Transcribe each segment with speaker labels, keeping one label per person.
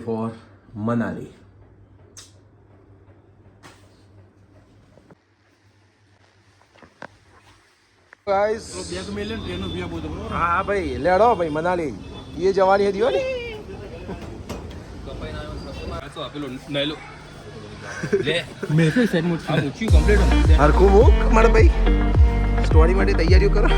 Speaker 1: Four Manali. Guys હા ભાઈ લેડો ભાઈ મનાલી ये जवानी है दियो ने હરખું મૂક મારા ભાઈ સ્ટોરી માટે તૈયારીઓ કરો.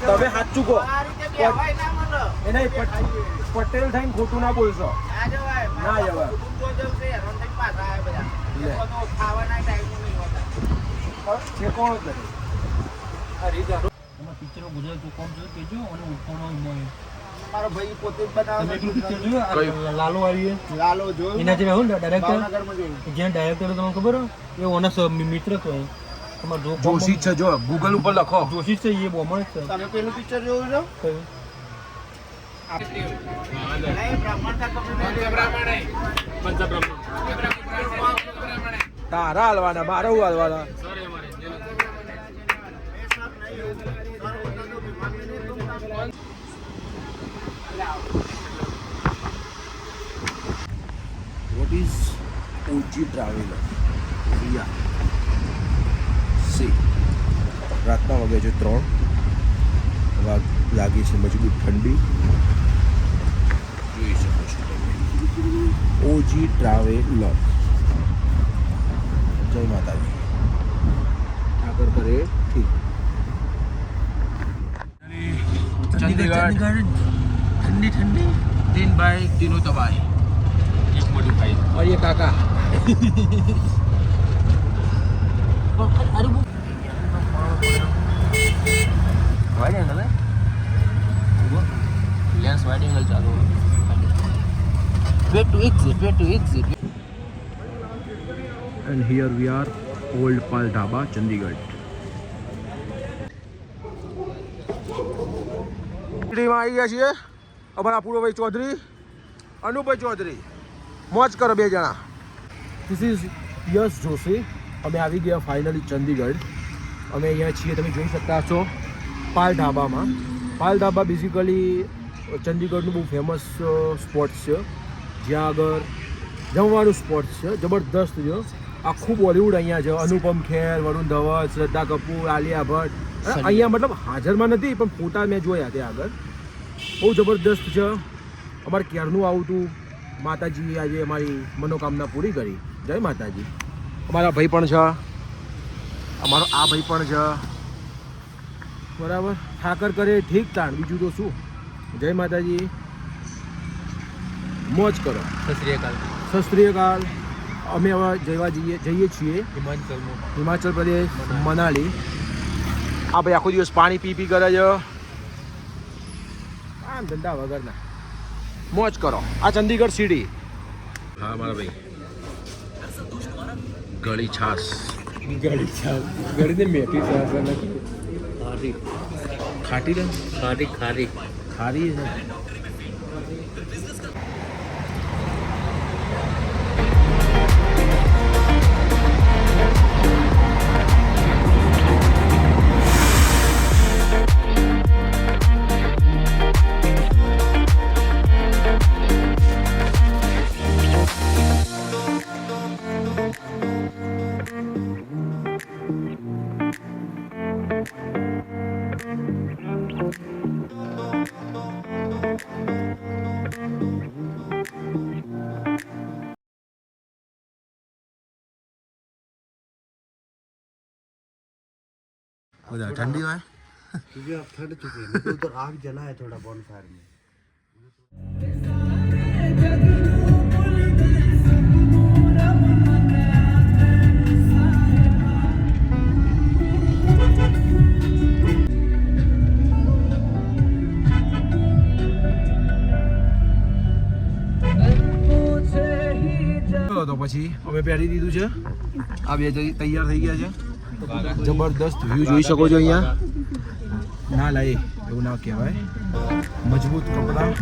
Speaker 1: તમે હાથ ચૂકો એને પટેલ થઈને ખોટું ના બોલશો. ના જવાય કોણ પિક્ચરો ગુજરાત કોમ કેજો અને મારો ભાઈ પોતે જ બનાવે. લાલો આવી લાલો જો એના જે હું ડાયરેક્ટર જ્યાં ડાયરેક્ટર તમને ખબર હોય એ ઓના મિત્ર તો તમાર જો જોશી છે જો ગૂગલ ઉપર લખો જોશી છે એ બોમણ છે. તમે પેલું પિક્ચર જોયું છો કયું તારા હાલવાના મારા હું હાલવાના. What is OG Traveler? Yeah. See. રાતના વાગે છે 3 લાગે છે મજબૂત ઠંડી જોઈ શકો છો તમે. OG Traveler. જય માતાજી. આગળ કરે ઠીક. चंडीगढ़ ठंडी ठंडी दिन भाई दिनों तबाही एक मोटी भाई और ये काका अरे वो वाइड एंगल है वो लेंस वाइड एंगल चालू है. wait to exit and here we are old Pal Dhaba Chandigarh. માં આવી ગયા છીએ અમારા પૂર્વભાઈ ચૌધરી અનુભાઈ ચૌધરી. મોજ કરો બે જણા. ધીસ ઇઝ યશ જોશી. અમે આવી ગયા ફાઇનલી ચંદીગઢ. અમે અહીંયા છીએ તમે જોઈ શકતા છો પાલ ઢાબામાં. પાલ ઢાબા બેઝિકલી ચંદીગઢનું બહુ ફેમસ સ્પોટ છે જ્યાં આગળ જમવાનું સ્પોટ છે જબરદસ્ત છે. આખું બોલિવૂડ અહીંયા છે. અનુપમ ખેર, વરુણ ધવન, શ્રદ્ધા કપૂર, આલિયા ભટ્ટ અહીંયા મતલબ હાજરમાં નથી પણ ફોટા મેં જોયા ત્યાં આગળ. બહુ જબરદસ્ત છે. અમારે ક્યારનું આવું હતું. માતાજી આજે અમારી મનોકામના પૂરી કરી. જય માતાજી. અમારા ભાઈ પણ છે. અમારો આ ભાઈ પણ છે બરાબર. ઠાકર કરે ઠીક તાણ બીજું તો શું. જય માતાજી. મોજ કરો. સત શ્રી અકાલ. અમે હવે જઈએ છીએ હિમાચલ પ્રદેશ મનાલી. આ ભાઈ આખો દિવસ પાણી પી કરે છે આમ ધંધા વગરના. મોજ કરો. આ ચંદીગઢ સિટી. હા મારા ભાઈ ગળી છાસ ગળીને મેથી છાસ ખારી ખાટી રે ખારી ખારી છે. બધા ઠંડી હોય
Speaker 2: क्योंकि अब ठंड चुकी है तो उधर आग जला है थोड़ा बॉनफायर में
Speaker 1: તો પછી અમે પહેરી દીધું છે આ બે તૈયાર થઈ ગયા છે જબરદસ્ત વ્યૂ જોઈ શકો છો અહીંયા ના લાય એવું ના કહેવાય મજબૂત કપડા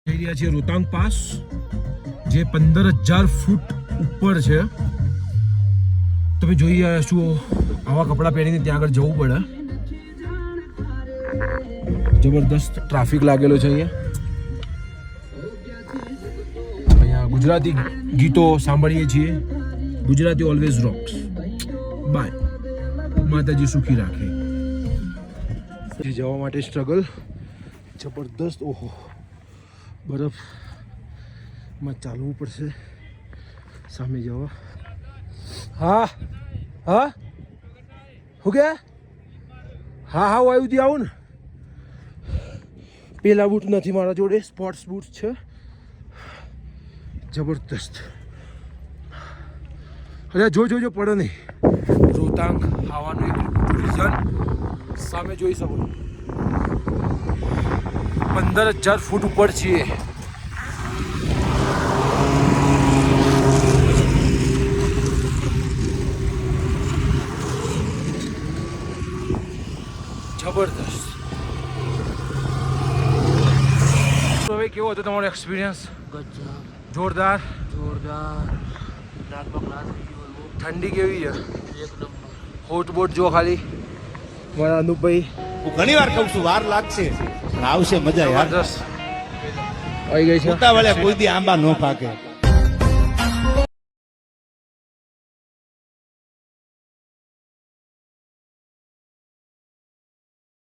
Speaker 1: જઈ રહ્યા છીએ રોહતાંગ પાસ જે 15,000 ફૂટ ઉપર છે તમે જોઈ રહ્યા છો આવા કપડાં પહેરીને ત્યાં આગળ જવું પડે જબરદસ્ત ટ્રાફિક લાગેલો છે અહીંયા ગુજરાતી ગીતો સાંભળીએ છીએ ગુજરાતી ઓલવેઝ રોક્સ બાય માતાજી સુખી રાખે જવા માટે સ્ટ્રગલ જબરદસ્ત ઓહો બરફમાં ચાલવું પડશે સામે જવા હા હા શું કે હા હા વાયુથી આવું ને પેલા બૂટ નથી મારા જોડે સ્પોર્ટ્સ બૂટ છે જબરદસ્ત અરે જોજો પડે નહીં રોહતાંગ આવવાનું એક રીઝન સામે જોઈ શકો 15,000 ફૂટ ઉપર છીએ જબરદસ્ત તો હવે કેવો હતો તમારો એક્સપિરિયન્સ જોરદાર ઠંડી કેવી છે હોટ બોટ જો ખાલી મારા અનુપભાઈ
Speaker 2: હું ઘણી વાર કહું છું વાર લાગશે પણ આવશે મજા યાર
Speaker 1: જબરદસ્ત આવી ગઈ છે
Speaker 2: ઉતાવળે કોઈ દી આંબા ન પાકે